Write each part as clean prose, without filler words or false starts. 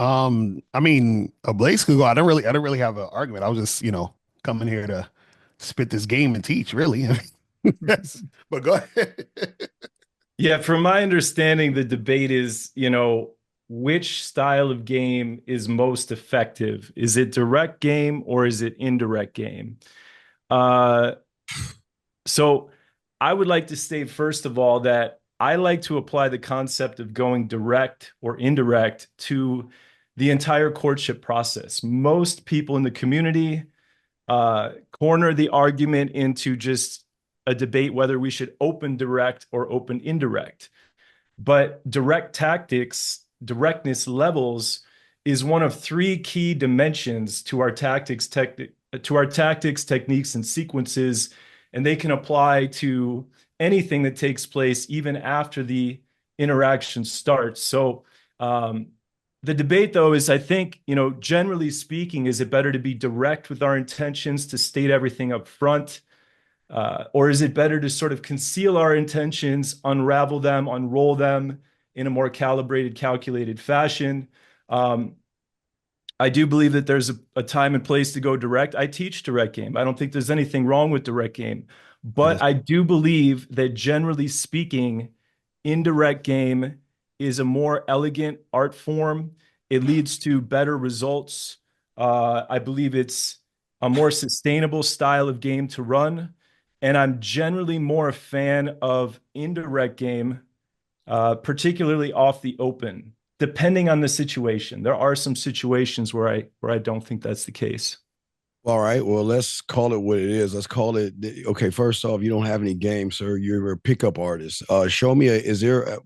I mean, a Blaze could go. I don't really have an argument. I was just, coming here to spit this game and teach, really. Yes. But go ahead. Yeah, from my understanding, the debate is, which style of game is most effective? Is it direct game or is it indirect game? Uh, so I would like to state, first of all, that I like to apply the concept of going direct or indirect to the entire courtship process. Most people in the community corner the argument into just a debate whether we should open direct or open indirect. But direct tactics, directness levels is one of three key dimensions to our tactics, techniques, and sequences, and they can apply to anything that takes place even after the interaction starts. So the debate, though, is I think, generally speaking, is it better to be direct with our intentions to state everything up front? Or is it better to sort of conceal our intentions, unravel them, unroll them in a more calibrated, calculated fashion? Um, I do believe that there's a time and place to go direct. I teach direct game. I don't think there's anything wrong with direct game. But Yes. I do believe that generally speaking, indirect game is a more elegant art form. It leads to better results. I believe it's a more sustainable style of game to run. And I'm generally more a fan of indirect game, particularly off the open, depending on the situation. There are some situations where I don't think that's the case. All right. Well, let's call it what it is. Let's call it. Okay. First off, you don't have any games, sir. You're a pickup artist. Show me.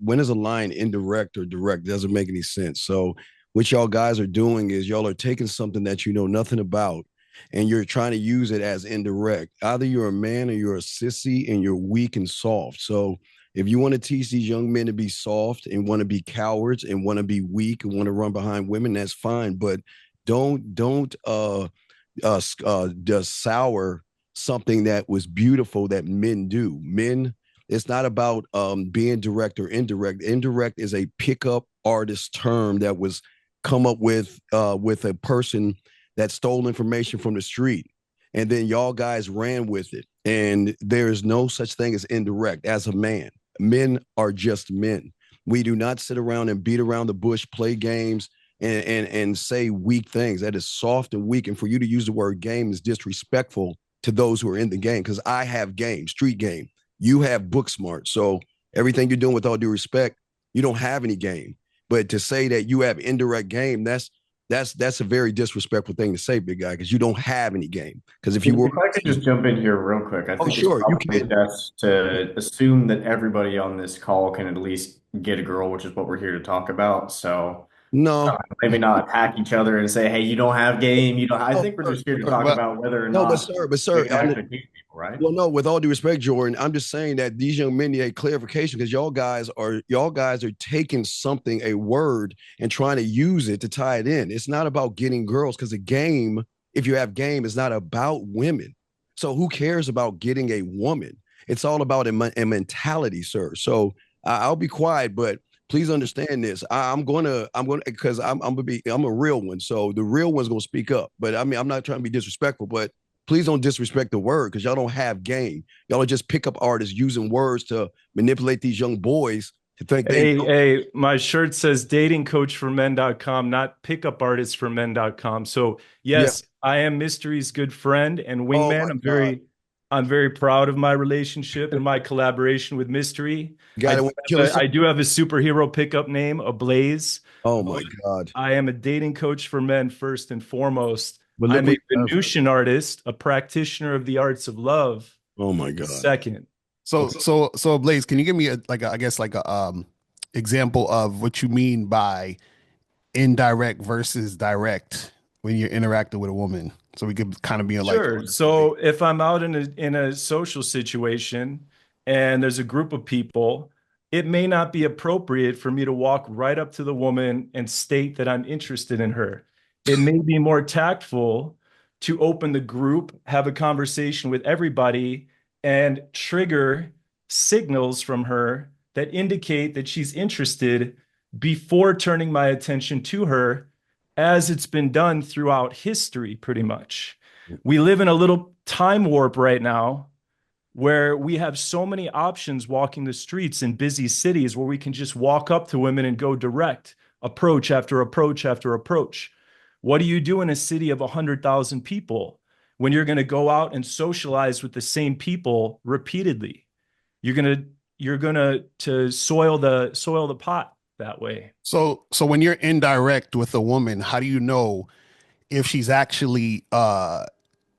When is a line indirect or direct? Doesn't make any sense. So, what y'all guys are doing is y'all are taking something that you know nothing about, and you're trying to use it as indirect. Either you're a man or you're a sissy, and you're weak and soft. So, if you want to teach these young men to be soft and want to be cowards and want to be weak and want to run behind women, that's fine. But don't sour something that was beautiful that men do. Men, it's not about being direct or indirect. Indirect is a pickup artist term that was come up with a person that stole information from the street, and then y'all guys ran with it. And there is no such thing as indirect. As a man, men are just men. We do not sit around and beat around the bush, play games, and say weak things. That is soft and weak. And for you to use the word game is disrespectful to those who are in the game. Because I have game, street game. You have book smart. So everything you're doing, with all due respect, you don't have any game. But to say that you have indirect game, that's a very disrespectful thing to say, big guy, because you don't have any game. Because if you were, If I could just jump in here real quick, I oh think it's sure, you probably can. best to assume that everybody on this call can at least get a girl, which is what we're here to talk about. So No, maybe not attack each other and say, "Hey, you don't have game." You don't. I no, think we're sir, just here to sir, talk but about whether or no, not but we sir, can actually teach people, right? well, no, with all due respect, Jordan, I'm just saying that these young men need a clarification because y'all guys are taking something, a word, and trying to use it to tie it in. It's not about getting girls because a game, if you have game, is not about women. So who cares about getting a woman? It's all about a mentality, sir. So I'll be quiet, but please understand this. Because I'm a real one. So the real one's gonna speak up. But I mean, I'm not trying to be disrespectful, but please don't disrespect the word because y'all don't have game. Y'all are just pickup artists using words to manipulate these young boys to think they Hey, know. hey, my shirt says datingcoachformen.com, not pickupartistformen.com. So Yeah. yes, I am Mystery's good friend and Oh wingman. my God. I'm very proud of my relationship and my collaboration with Mystery. You got to kill us. I do have a superhero pickup name, Ablaze, Oh but my God. I am a dating coach for men first and foremost. But look I'm what a you have. Venusian artist, a practitioner of the arts of love. Oh my God. Second. Okay. So Blaze, can you give me I guess like a example of what you mean by indirect versus direct when you're interacting with a woman? So we could kind of be like Sure. on the same page. So if I'm out in a social situation and there's a group of people, it may not be appropriate for me to walk right up to the woman and state that I'm interested in her. It may be more tactful to open the group, have a conversation with everybody, and trigger signals from her that indicate that she's interested before turning my attention to her as it's been done throughout history, pretty much. We live in a little time warp right now where we have so many options walking the streets in busy cities where we can just walk up to women and go direct, approach after approach after approach. What do you do in a city of 100,000 people when you're going to go out and socialize with the same people repeatedly? You're going to soil the pot that way. So when you're indirect with a woman, how do you know if she's actually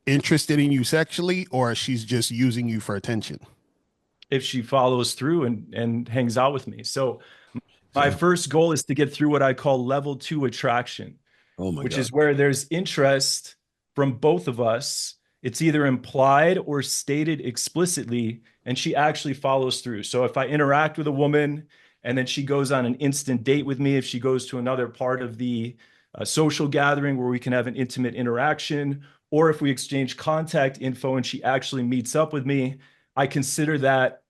interested in you sexually or she's just using you for attention? If she follows through and hangs out with me. So my So, first goal is to get through what I call level 2 attraction, oh my which God. is where there's interest from both of us. It's either implied or stated explicitly, and she actually follows through. So if I interact with a woman and then she goes on an instant date with me, if she goes to another part of the social gathering where we can have an intimate interaction, or if we exchange contact info and she actually meets up with me, I consider that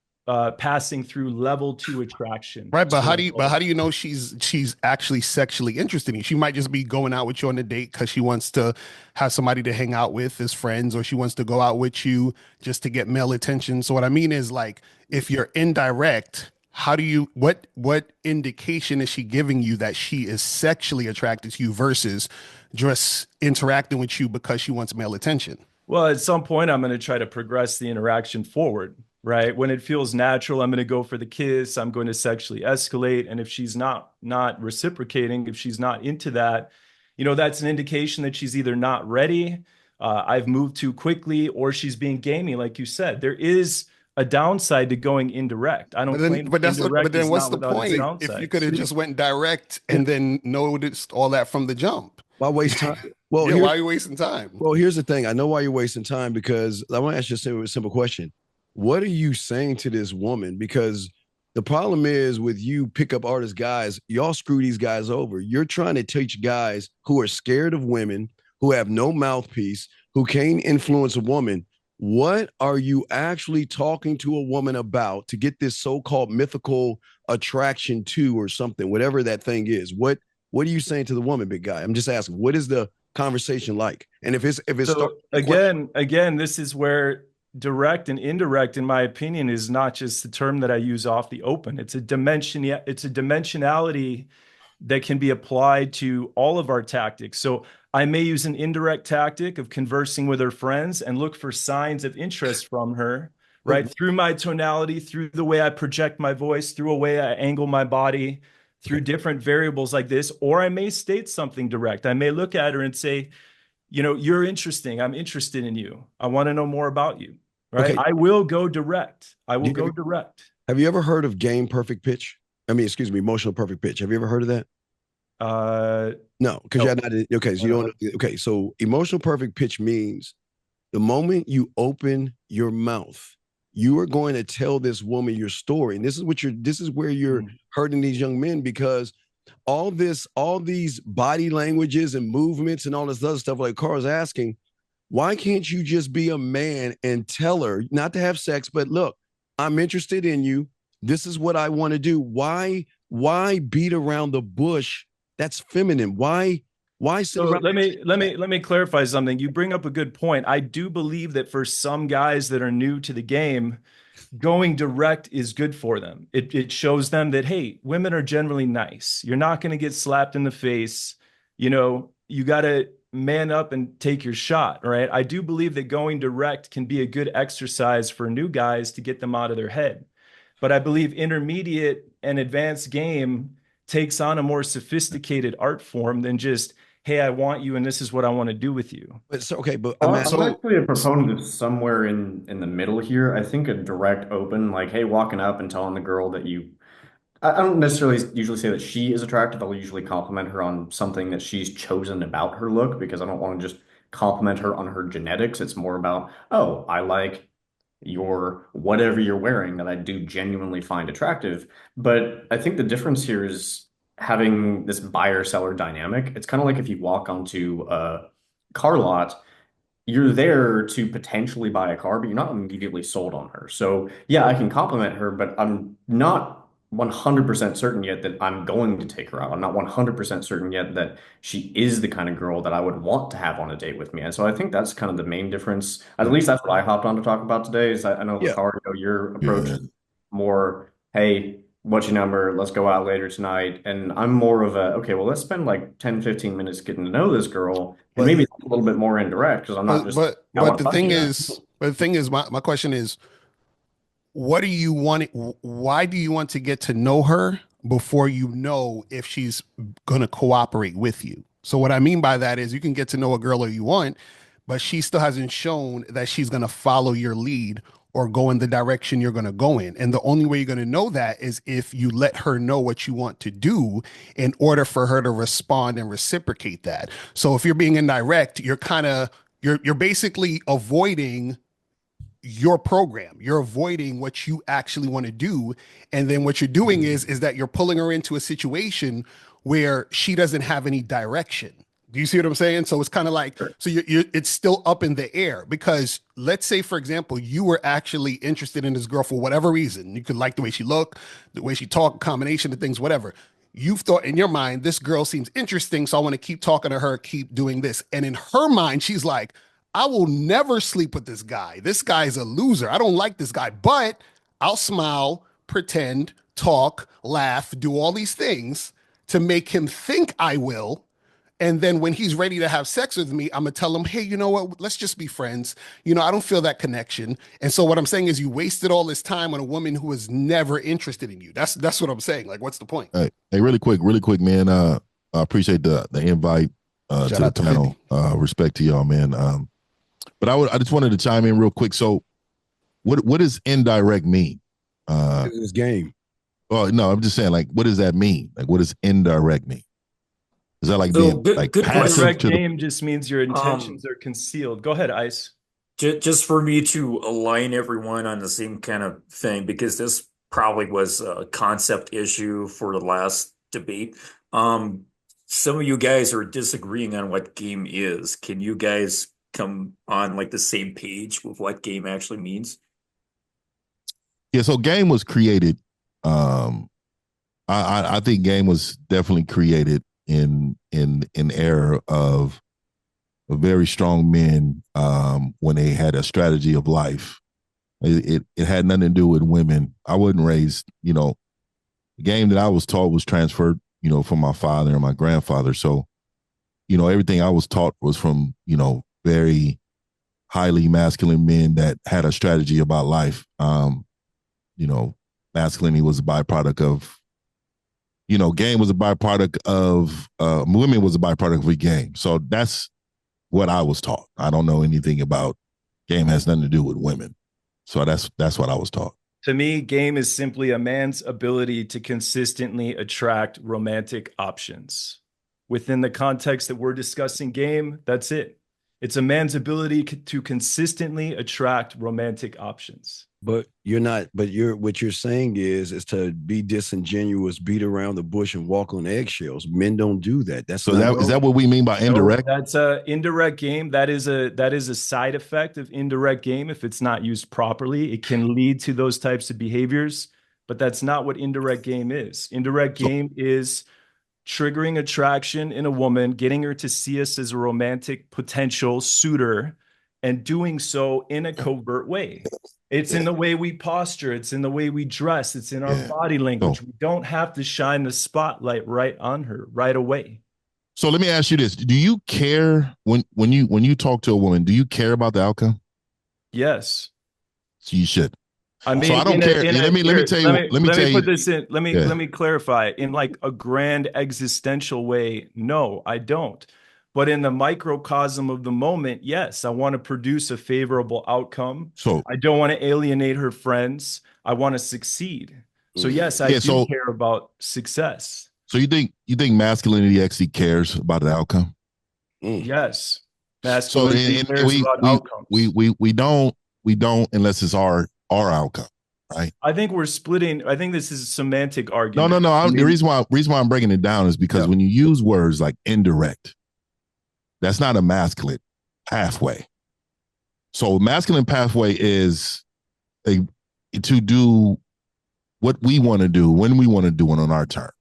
passing through level 2 attraction. Right, but So how do you know she's actually sexually interested in you? She might just be going out with you on a date because she wants to have somebody to hang out with as friends, or she wants to go out with you just to get male attention. So what I mean is like if you're indirect, how do you what indication is she giving you that she is sexually attracted to you versus just interacting with you because she wants male attention? well, at some point, I'm going to try to progress the interaction forward, right? When it feels natural, I'm going to go for the kiss. I'm going to sexually escalate, and if she's not reciprocating, if she's not into that, that's an indication that she's either not ready, I've moved too quickly, or she's being gamey, like you said. There is a downside to going indirect. I don't claim that But indirect then is what's not the without its point if you could downsides. have just went direct and then noticed all that from the jump? Why waste time? Well, Yeah, why are you wasting time? here's the thing. I know why you're wasting time because I want to ask you a simple question. What are you saying to this woman? Because the problem is with you pickup artist guys, y'all screw these guys over. You're trying to teach guys who are scared of women, who have no mouthpiece, who can't influence a woman. What are you actually talking to a woman about to get this so-called mythical attraction to or something, whatever that thing is? What are you saying to the woman, big guy? I'm just asking, what is the conversation like? And if it's So starting again, this is where direct and indirect, in my opinion, is not just the term that I use off the open. It's a dimensionality that can be applied to all of our tactics. So I may use an indirect tactic of conversing with her friends and look for signs of interest from her, but right? Through my tonality, through the way I project my voice, through a way I angle my body, through different variables like this. Or I may state something direct. I may look at her and say, you're interesting. I'm interested in you. I want to know more about you. Right. okay. I will go direct. I will go direct. Have you ever heard of game perfect pitch? I mean, excuse me, emotional perfect pitch. Have you ever heard of that? Uh, No, because no, you're not okay. So you don't. Okay, so emotional perfect pitch means the moment you open your mouth, you are going to tell this woman your story, and this is where you're hurting these young men because all these body languages and movements and all this other stuff, like Carl's asking, why can't you just be a man and tell her not to have sex, but look, I'm interested in you. This is what I want to do. Why beat around the bush? That's feminine. Why sit So around? let me clarify something. You bring up a good point. I do believe that for some guys that are new to the game, going direct is good for them. It shows them that, hey, women are generally nice. You're not going to get slapped in the face. You got to man up and take your shot, right? I do believe that going direct can be a good exercise for new guys to get them out of their head. But I believe intermediate and advanced game takes on a more sophisticated art form than just, hey, I want you and this is what I want to do with you. But so okay, but Well, I'm I'm So actually a proponent of somewhere in the middle here. I think a direct open, like, hey, walking up and telling the girl that I don't necessarily usually say that she is attractive. I'll usually compliment her on something that she's chosen about her look because I don't want to just compliment her on her genetics. It's more about, oh, I like your whatever you're wearing that I do genuinely find attractive. But I think the difference here is having this buyer seller dynamic. It's kind of like if you walk onto a car lot, you're there to potentially buy a car, but you're not immediately sold on her. So yeah, I can compliment her, but I'm not 100% certain yet that I'm going to take her out. I'm not 100% certain yet that she is the kind of girl that I would want to have on a date with me. And so I think that's kind of the main difference. At least that's what I hopped on to talk about today. Is I know, Yeah. Lucario, your approach Yeah. is more, hey, what's your number? Let's go out later tonight. And I'm more of a, okay, well, let's spend like 10, 15 minutes getting to know this girl and But maybe a little bit more indirect because I'm not just, I but want the to fuck thing you. is, my question is, what do you want? Why do you want to get to know her before you know if she's going to cooperate with you? So what I mean by that is you can get to know a girl or you want, but she still hasn't shown that she's going to follow your lead or go in the direction you're going to go in. And the only way you're going to know that is if you let her know what you want to do in order for her to respond and reciprocate that. So if you're being indirect, you're basically avoiding your program. You're avoiding what you actually want to do. And then what you're doing is that you're pulling her into a situation where she doesn't have any direction. Do you see what I'm saying? So it's kind of like, so it's still up in the air because let's say, for example, you were actually interested in this girl for whatever reason. You could like the way she looked, the way she talked, combination of things, whatever. You've thought in your mind, this girl seems interesting. So I want to keep talking to her, keep doing this. And in her mind, she's like, I will never sleep with this guy. This guy's a loser. I don't like this guy, but I'll smile, pretend, talk, laugh, do all these things to make him think I will. And then when he's ready to have sex with me, I'm gonna tell him, hey, you know what? Let's just be friends. I don't feel that connection. And so what I'm saying is you wasted all this time on a woman who was never interested in you. That's what I'm saying. Like, what's the point? Hey, really quick, man. I appreciate the invite Shout to the out to panel. 50. Respect to y'all, man. But I just wanted to chime in real quick. So what does indirect mean? This game. Well, no, I'm just saying, like, what does that mean? Like, what does indirect mean? Is that like So being good, like good passive question. Indirect to the? game just means your intentions are concealed. Go ahead, Ice. Just for me to align everyone on the same kind of thing, because this probably was a concept issue for the last debate. Um, some of you guys are disagreeing on what game is. Can you guys come on like the same page with what game actually means? Yeah, so game was created. Um, I think game was definitely created in era of very strong men when they had a strategy of life. It had nothing to do with women. I wasn't raised, the game that I was taught was transferred, from my father and my grandfather. So, everything I was taught was from, very highly masculine men that had a strategy about life. Masculinity was a byproduct of, game was a byproduct of, women was a byproduct of a game. So that's what I was taught. I don't know anything about game has nothing to do with women. So that's what I was taught. To me, game is simply a man's ability to consistently attract romantic options. Within the context that we're discussing game, that's it. It's a man's ability to consistently attract romantic options. But what you're saying is to be disingenuous, beat around the bush and walk on eggshells. Men don't do that. Is that what we mean by indirect? No, that's a indirect game. That is a side effect of indirect game. If it's not used properly, it can lead to those types of behaviors, but that's not what indirect game is. Indirect game is triggering attraction in a woman, getting her to see us as a romantic potential suitor, and doing so in a covert way. It's in the way we posture. It's in the way we dress. It's in our body language. We don't have to shine the spotlight right on her right away. So let me ask you this: do you care when you talk to a woman? Do you care about the outcome? Yes. So you should. I mean, so I don't care. Let me tell you. Let me put this in. Let me clarify. In like a grand existential way, no, I don't. But in the microcosm of the moment, yes, I want to produce a favorable outcome. So I don't want to alienate her friends. I want to succeed. So yes, I do care about success. So you think masculinity actually cares about the outcome? Yes, masculinity cares about outcomes. We don't unless it's our outcome, right? I think we're splitting. I think this is a semantic argument. No. The reason why I'm breaking it down is because when you use words like indirect, that's not a masculine pathway. So masculine pathway is to do what we want to do when we want to do it on our terms.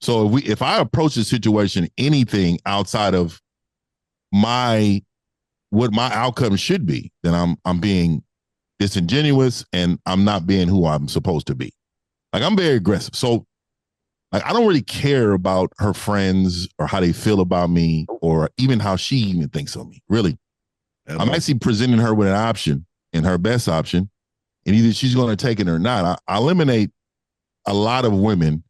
So if I approach the situation anything outside of what my outcome should be, then I'm being disingenuous and I'm not being who I'm supposed to be. Like, I'm very aggressive. So like, I don't really care about her friends or how they feel about me or even how she even thinks of me. Really. I'm actually presenting her with an option and her best option, and either she's going to take it or not. I eliminate a lot of women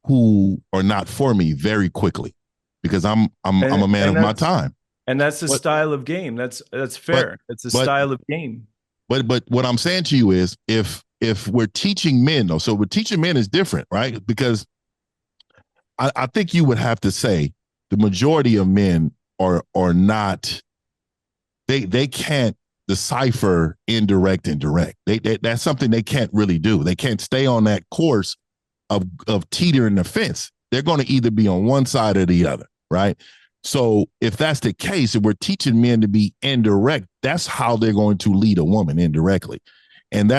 who are not for me very quickly because I'm a man of my time. And that's a style of game. That's fair. It's a style of game. But what I'm saying to you is if we're teaching men though, so we're teaching men is different, right? Because I think you would have to say the majority of men are not, they can't decipher indirect and direct. That's something they can't really do. They can't stay on that course of teetering the fence. They're going to either be on one side or the other, right? So if that's the case, if we're teaching men to be indirect, that's how they're going to lead a woman indirectly. And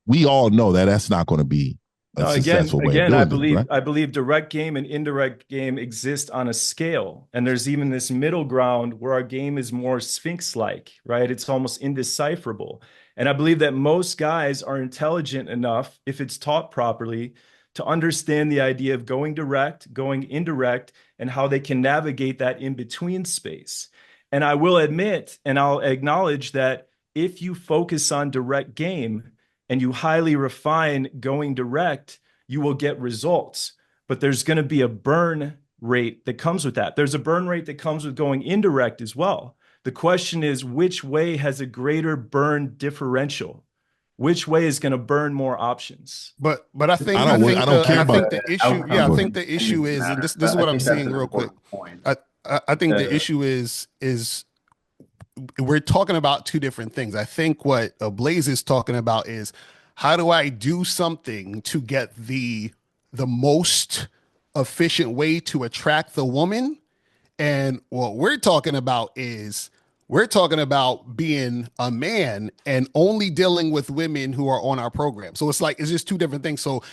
we all know that that's not going to be a successful way of doing it, right? I believe direct game and indirect game exist on a scale. And there's even this middle ground where our game is more Sphinx-like, right? It's almost indecipherable. And I believe that most guys are intelligent enough, if it's taught properly, to understand the idea of going direct, going indirect, and how they can navigate that in-between space. And I will admit, and I'll acknowledge that if you focus on direct game and you highly refine going direct, you will get results. But there's going to be a burn rate that comes with that. There's a burn rate that comes with going indirect as well. The question is, which way has a greater burn differential? Which way is going to burn more options? But I think I don't care about the issue. Yeah, I think the issue is, and this is what I'm seeing real quick. I think the issue is we're talking about two different things. I think what Blaze is talking about is how do I do something to get the most efficient way to attract the woman? And what we're talking about is we're talking about being a man and only dealing with women who are on our program. So it's just two different things. So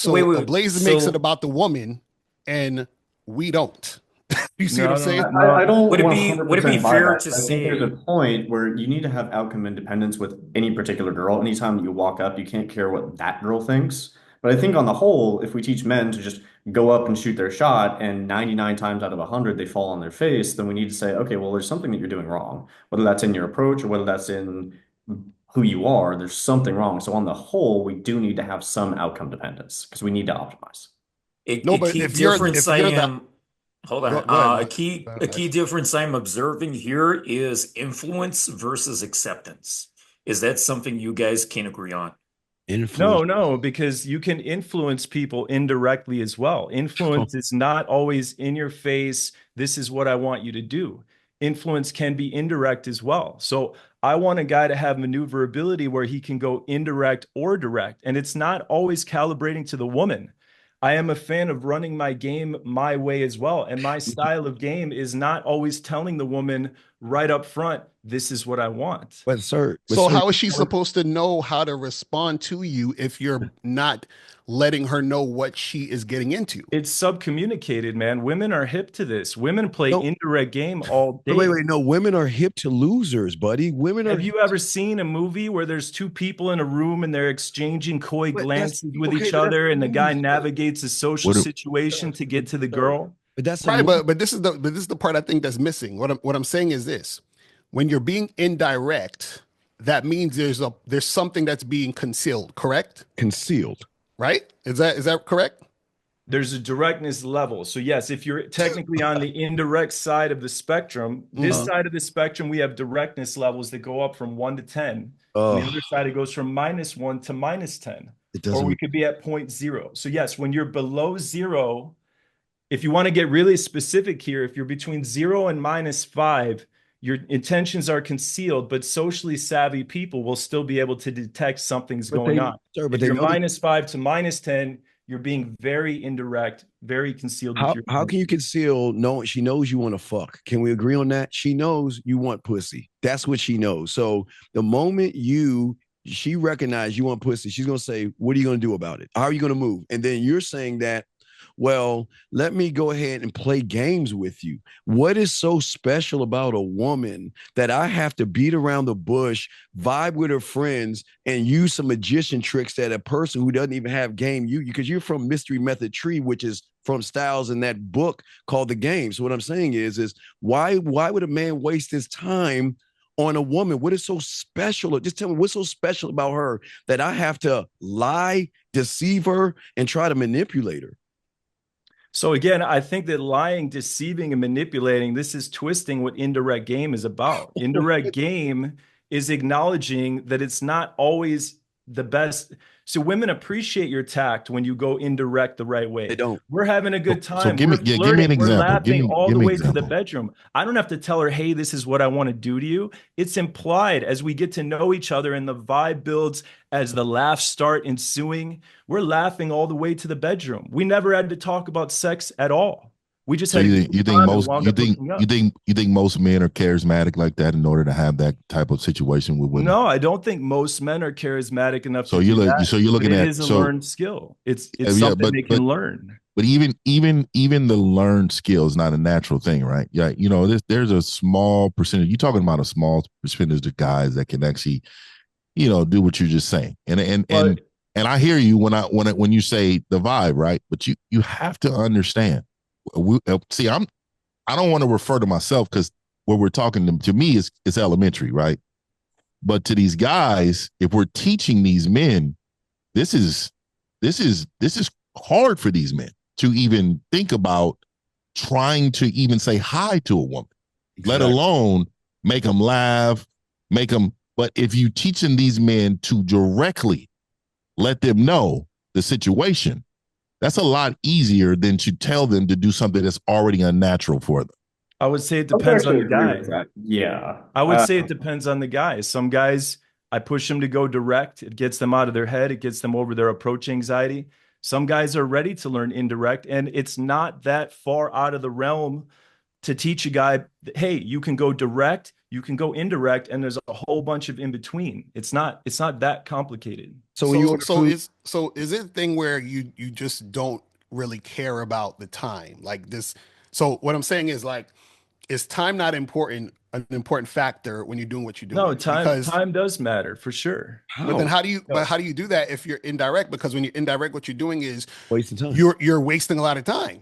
Wait. Blaze makes it about the woman and we don't. You see what I'm saying? I don't Would it be buy fair that. to I think say there's a point where you need to have outcome independence with any particular girl. Anytime you walk up, you can't care what that girl thinks. But I think on the whole, if we teach men to just go up and shoot their shot and 99 times out of 100 they fall on their face, then we need to say, okay, well, there's something that you're doing wrong. Whether that's in your approach or whether that's in who you are, there's something wrong. So on the whole, we do need to have some outcome dependence because we need to optimize. No, but if you're the Hold on. Go ahead, A key difference I'm observing here is influence versus acceptance. Is that something you guys can agree on? No, because you can influence people indirectly as well. Influence is not always in your face. This is what I want you to do. Influence can be indirect as well. So I want a guy to have maneuverability where he can go indirect or direct. And it's not always calibrating to the woman. I am a fan of running my game my way as well. And my style of game is not always telling the woman right up front, this is what I want. But sir, how is she supposed to know how to respond to you if you're not letting her know what she is getting into? It's subcommunicated, man. Women are hip to this. Women play indirect game all day. Wait, no, women are hip to losers, buddy. Have you ever seen a movie where there's two people in a room and they're exchanging coy glances with each other and the guy navigates a social situation to get to the girl? But that's right, but this is the part I think that's missing. What I'm saying is this: when you're being indirect, that means there's something that's being concealed, correct? Concealed. Right? Is that correct? There's a directness level. So yes, if you're technically on the indirect side of the spectrum, this side of the spectrum, we have directness levels that go up from 1 to 10. On the other side, it goes from -1 to -10. Or we could be at 0.0. So yes, when you're below 0, if you want to get really specific here, if you're between 0 and -5, your intentions are concealed, but socially savvy people will still be able to detect something's going on. If you're -5 to -10, you're being very indirect, very concealed. How can you conceal? No, she knows you want to fuck. Can we agree on that? She knows you want pussy. That's what she knows. So the moment you she recognized you want pussy, she's gonna say, what are you gonna do about it? How are you gonna move? And then you're saying that, well, let me go ahead and play games with you. What is so special about a woman that I have to beat around the bush, vibe with her friends, and use some magician tricks that a person who doesn't even have game, because you're from Mystery Method Tree, which is from Styles in that book called The Game. So what I'm saying is why would a man waste his time on a woman? What is so special? Just tell me what's so special about her that I have to lie, deceive her, and try to manipulate her? So again, I think that lying, deceiving, and manipulating, this is twisting what indirect game is about. Indirect game is acknowledging that it's not always the best. So women appreciate your tact when you go indirect the right way. They don't. We're having a good time. give me an example. We're laughing all the way to the example. bedroom. I don't have to tell her, hey, this is what I want to do to you. It's implied as we get to know each other and the vibe builds, as the laughs start ensuing. We're laughing all the way to the bedroom. We never had to talk about sex at all. We just So had you think most men are charismatic like that in order to have that type of situation with women? No, I don't think most men are charismatic enough. So you're looking at it is a learned skill. It's something they can learn. But even the learned skill is not a natural thing, right? Yeah, there's a small percentage. You're talking about a small percentage of guys that can actually, do what you're just saying. And I hear you when you say the vibe, right? But you have to understand. I don't want to refer to myself because what we're talking to me is elementary, right? But to these guys, if we're teaching these men, this is hard for these men to even think about trying to even say hi to a woman, let alone make them laugh, But if you teaching these men to directly let them know the situation, that's a lot easier than to tell them to do something that's already unnatural for them. I would say it depends on the guy. Yeah. I would say it depends on the guy. Some guys, I push them to go direct. It gets them out of their head. It gets them over their approach anxiety. Some guys are ready to learn indirect, and it's not that far out of the realm to teach a guy, hey, you can go direct, you can go indirect, and there's a whole bunch of in between. It's not that complicated. So is it a thing where you just don't really care about the time like this? So what I'm saying is, like, is time not an important factor when you're doing what you're doing? No, time does matter for sure. But then how do you do that if you're indirect? Because when you're indirect, what you're doing is wasting time. You're wasting a lot of time.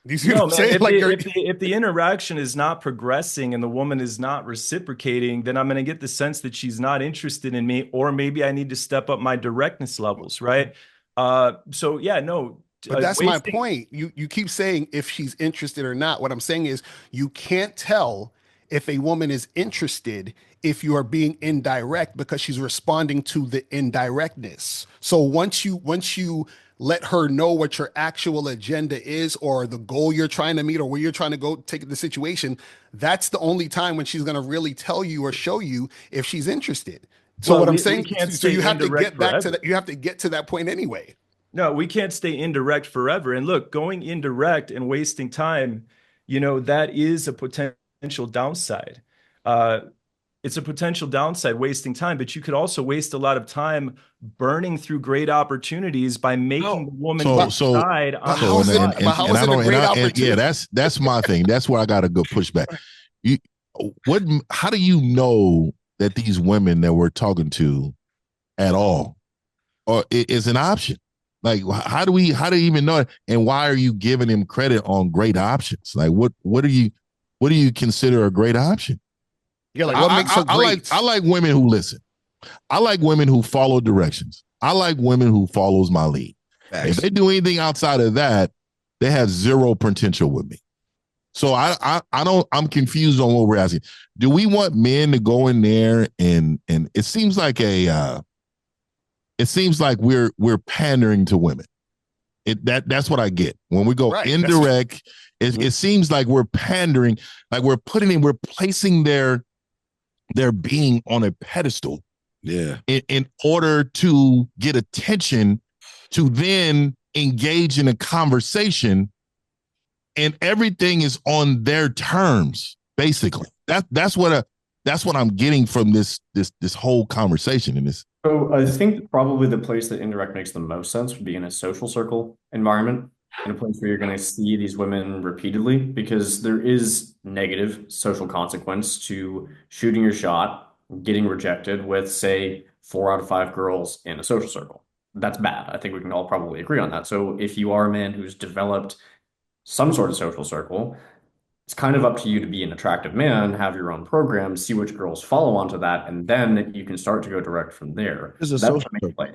You see what I'm saying? If the interaction is not progressing and the woman is not reciprocating, then I'm going to get the sense that she's not interested in me, or maybe I need to step up my directness levels, right? So yeah, no. But that's my point. You keep saying if she's interested or not. What I'm saying is you can't tell if a woman is interested if you are being indirect because she's responding to the indirectness. So once you let her know what your actual agenda is or the goal you're trying to meet or where you're trying to go take the situation, that's the only time when she's going to really tell you or show you if she's interested. So what I'm saying, so you have to get back to that. You have to get to that point anyway. No, we can't stay indirect forever. And look, going indirect and wasting time, that is a potential downside. It's a potential downside, wasting time, but you could also waste a lot of time burning through great opportunities by making the woman decide on how is it a great opportunity? Yeah, that's my thing. That's where I got to go push back. How do you know that these women that we're talking to at all or is an option? Like, how do you even know it? And why are you giving him credit on great options? Like, what do you consider a great option? Yeah, like what makes her great? I like women who listen. I like women who follow directions. I like women who follows my lead. If they do anything outside of that, they have zero potential with me. So I'm confused on what we're asking. Do we want men to go in there and it seems like we're pandering to women. That's what I get. When we go indirect, it seems like we're pandering, like we're placing their being on a pedestal. Yeah. In order to get attention to then engage in a conversation, and everything is on their terms, basically. That's what I'm getting from this whole conversation. And So I think probably the place that indirect makes the most sense would be in a social circle environment, in a place where you're going to see these women repeatedly, because there is negative social consequence to shooting your shot, getting rejected with, say, 4 out of 5 girls in a social circle. That's bad. I think we can all probably agree on that. So if you are a man who's developed some sort of social circle, it's kind of up to you to be an attractive man, have your own program, see which girls follow onto that, and then you can start to go direct from there. It's a That's social the main circle. place.